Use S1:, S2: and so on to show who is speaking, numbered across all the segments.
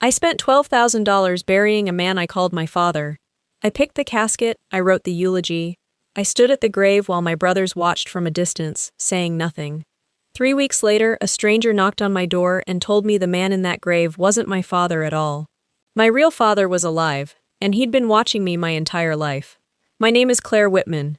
S1: I spent $12,000 burying a man I called my father. I picked the casket, I wrote the eulogy. I stood at the grave while my brothers watched from a distance, saying nothing. 3 weeks later, a stranger knocked on my door and told me the man in that grave wasn't my father at all. My real father was alive, and he'd been watching me my entire life. My name is Claire Whitman.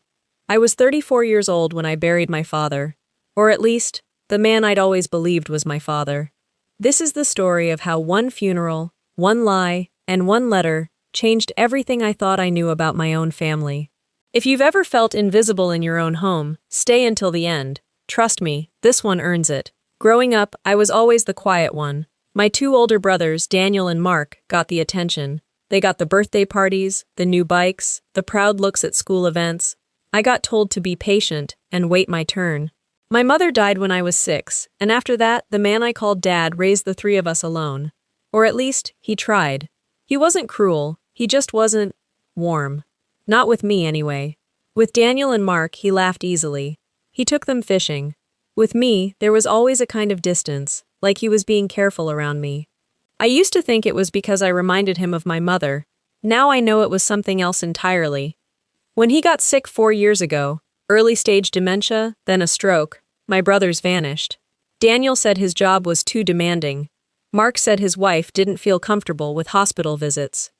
S1: I was 34 years old when I buried my father. Or at least, the man I'd always believed was my father. This is the story of how one funeral, one lie, and one letter changed everything I thought I knew about my own family. If you've ever felt invisible in your own home, stay until the end. Trust me, this one earns it. Growing up, I was always the quiet one. My 2 older brothers, Daniel and Mark, got the attention. They got the birthday parties, the new bikes, the proud looks at school events. I got told to be patient and wait my turn. My mother died when I was 6, and after that, the man I called Dad raised the 3 of us alone. Or at least, he tried. He wasn't cruel, he just wasn't warm. Not with me, anyway. With Daniel and Mark, he laughed easily. He took them fishing. With me, there was always a kind of distance, like he was being careful around me. I used to think it was because I reminded him of my mother. Now I know it was something else entirely. When he got sick 4 years ago, early-stage dementia, then a stroke, my brothers vanished. Daniel said his job was too demanding. Mark said his wife didn't feel comfortable with hospital visits.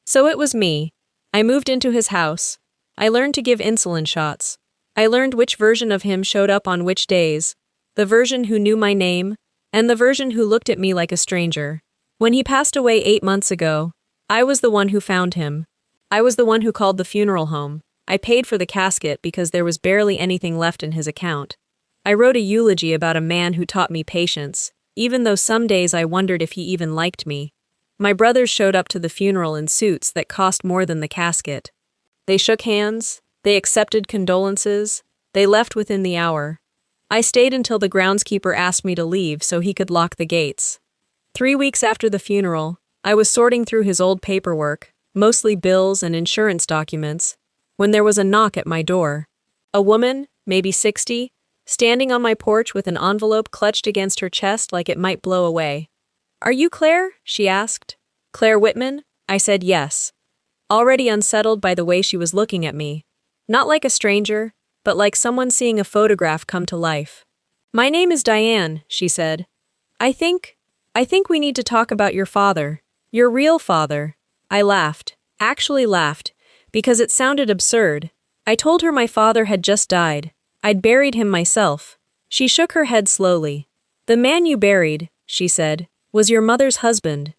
S1: So it was me. I moved into his house. I learned to give insulin shots. I learned which version of him showed up on which days, the version who knew my name, and the version who looked at me like a stranger. When he passed away 8 months ago, I was the one who found him. I was the one who called the funeral home. I paid for the casket because there was barely anything left in his account. I wrote a eulogy about a man who taught me patience, even though some days I wondered if he even liked me. My brothers showed up to the funeral in suits that cost more than the casket. They shook hands, they accepted condolences, they left within the hour. I stayed until the groundskeeper asked me to leave so he could lock the gates. 3 weeks after the funeral, I was sorting through his old paperwork, mostly bills and insurance documents, when there was a knock at my door. A woman, maybe 60, standing on my porch with an envelope clutched against her chest like it might blow away. "Are you Claire?" she asked. "Claire Whitman?" I said yes, already unsettled by the way she was looking at me. Not like a stranger, but like someone seeing a photograph come to life. "My name is Diane," she said. I think we need to talk about your father. Your real father." I laughed, actually laughed, because it sounded absurd. I told her my father had just died. I'd buried him myself. She shook her head slowly. "The man you buried," she said, "was your mother's husband.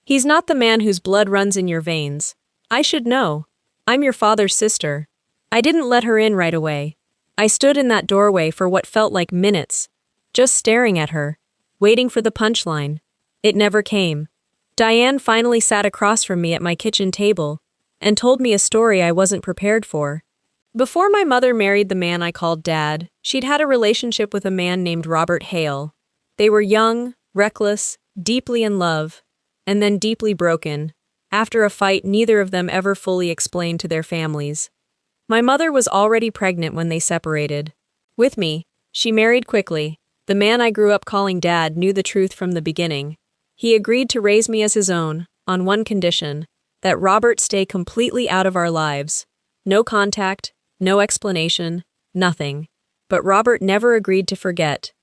S1: He's not the man whose blood runs in your veins. I should know. I'm your father's sister." I didn't let her in right away. I stood in that doorway for what felt like minutes, just staring at her, waiting for the punchline. It never came. Diane finally sat across from me at my kitchen table and told me a story I wasn't prepared for. Before my mother married the man I called Dad, she'd had a relationship with a man named Robert Hale. They were young, reckless, deeply in love, and then deeply broken. After a fight neither of them ever fully explained to their families. My mother was already pregnant when they separated. With me, she married quickly. The man I grew up calling Dad knew the truth from the beginning. He agreed to raise me as his own, on one condition, that Robert stay completely out of our lives. No contact, no explanation, nothing. But Robert never agreed to forget.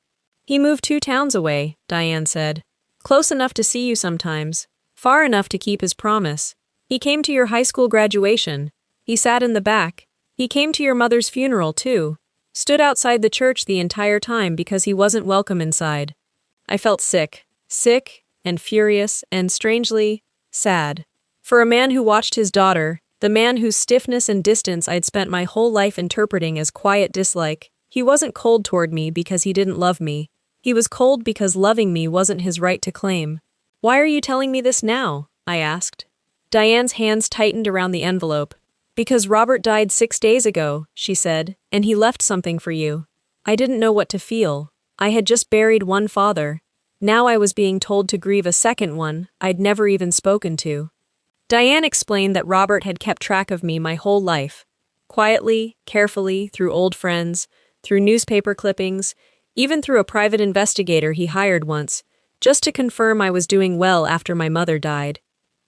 S1: "He moved 2 towns away," Diane said. "Close enough to see you sometimes, far enough to keep his promise. He came to your high school graduation. He sat in the back. He came to your mother's funeral, too. Stood outside the church the entire time because he wasn't welcome inside." I felt sick and furious and strangely sad. For a man who watched his daughter, the man whose stiffness and distance I'd spent my whole life interpreting as quiet dislike, he wasn't cold toward me because he didn't love me. He was cold because loving me wasn't his right to claim. "Why are you telling me this now?" I asked. Diane's hands tightened around the envelope. "Because Robert died 6 days ago," she said, "and he left something for you." I didn't know what to feel. I had just buried one father. Now I was being told to grieve a second one I'd never even spoken to. Diane explained that Robert had kept track of me my whole life. Quietly, carefully, through old friends, through newspaper clippings, even through a private investigator he hired once, just to confirm I was doing well after my mother died.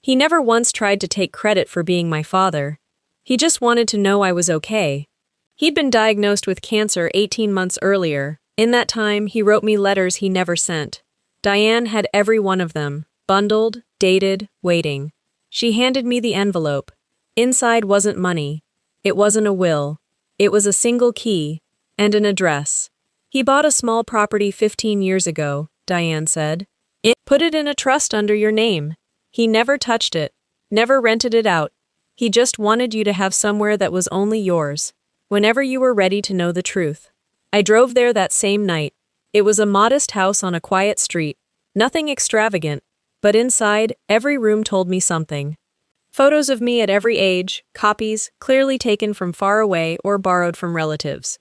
S1: He never once tried to take credit for being my father. He just wanted to know I was okay. He'd been diagnosed with cancer 18 months earlier. In that time, he wrote me letters he never sent. Diane had every one of them, bundled, dated, waiting. She handed me the envelope. Inside wasn't money. It wasn't a will. It was a single key and an address. He bought a small property 15 years ago, Diane said. Put it in a trust under your name. He never touched it, never rented it out. He just wanted you to have somewhere that was only yours, whenever you were ready to know the truth. I drove there that same night. It was a modest house on a quiet street, nothing extravagant, but inside, every room told me something. Photos of me at every age, copies, clearly taken from far away or borrowed from relatives.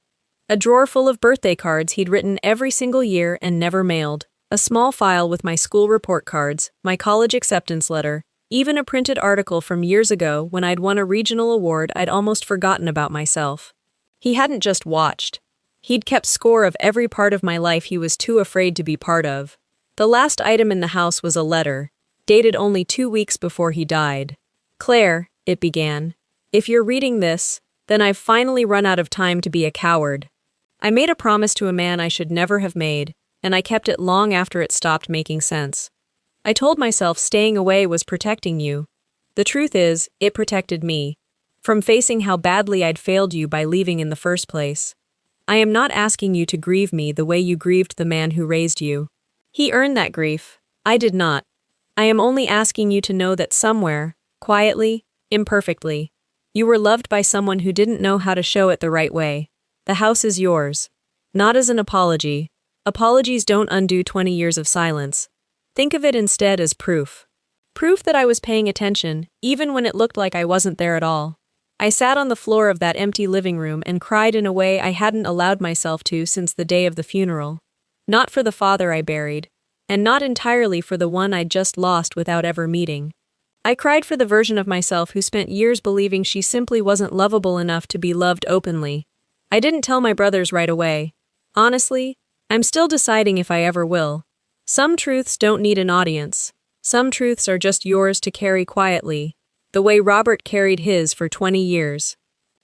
S1: A drawer full of birthday cards he'd written every single year and never mailed. A small file with my school report cards, my college acceptance letter, even a printed article from years ago when I'd won a regional award I'd almost forgotten about myself. He hadn't just watched. He'd kept score of every part of my life he was too afraid to be part of. The last item in the house was a letter, dated only 2 weeks before he died. "Claire," it began, "if you're reading this, then I've finally run out of time to be a coward. I made a promise to a man I should never have made, and I kept it long after it stopped making sense. I told myself staying away was protecting you. The truth is, it protected me, from facing how badly I'd failed you by leaving in the first place. I am not asking you to grieve me the way you grieved the man who raised you. He earned that grief. I did not. I am only asking you to know that somewhere, quietly, imperfectly, you were loved by someone who didn't know how to show it the right way. The house is yours. Not as an apology. Apologies don't undo 20 years of silence. Think of it instead as proof. Proof that I was paying attention, even when it looked like I wasn't there at all. I sat on the floor of that empty living room and cried in a way I hadn't allowed myself to since the day of the funeral. Not for the father I buried, and not entirely for the one I'd just lost without ever meeting. I cried for the version of myself who spent years believing she simply wasn't lovable enough to be loved openly. I didn't tell my brothers right away. Honestly, I'm still deciding if I ever will. Some truths don't need an audience. Some truths are just yours to carry quietly, the way Robert carried his for 20 years.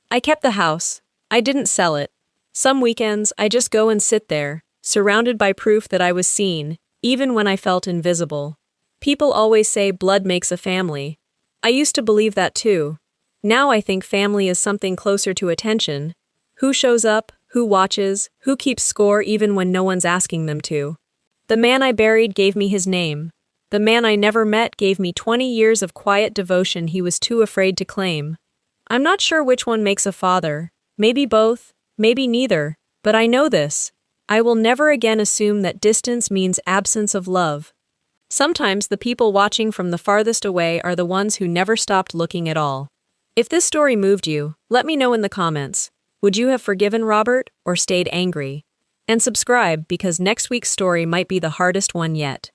S1: I kept the house. I didn't sell it. Some weekends, I just go and sit there, surrounded by proof that I was seen, even when I felt invisible. People always say blood makes a family. I used to believe that too. Now I think family is something closer to attention. Who shows up? Who watches, who keeps score even when no one's asking them to. The man I buried gave me his name. The man I never met gave me 20 years of quiet devotion he was too afraid to claim. I'm not sure which one makes a father. Maybe both, maybe neither. But I know this. I will never again assume that distance means absence of love. Sometimes the people watching from the farthest away are the ones who never stopped looking at all. If this story moved you, let me know in the comments. Would you have forgiven Robert or stayed angry? And subscribe because next week's story might be the hardest one yet.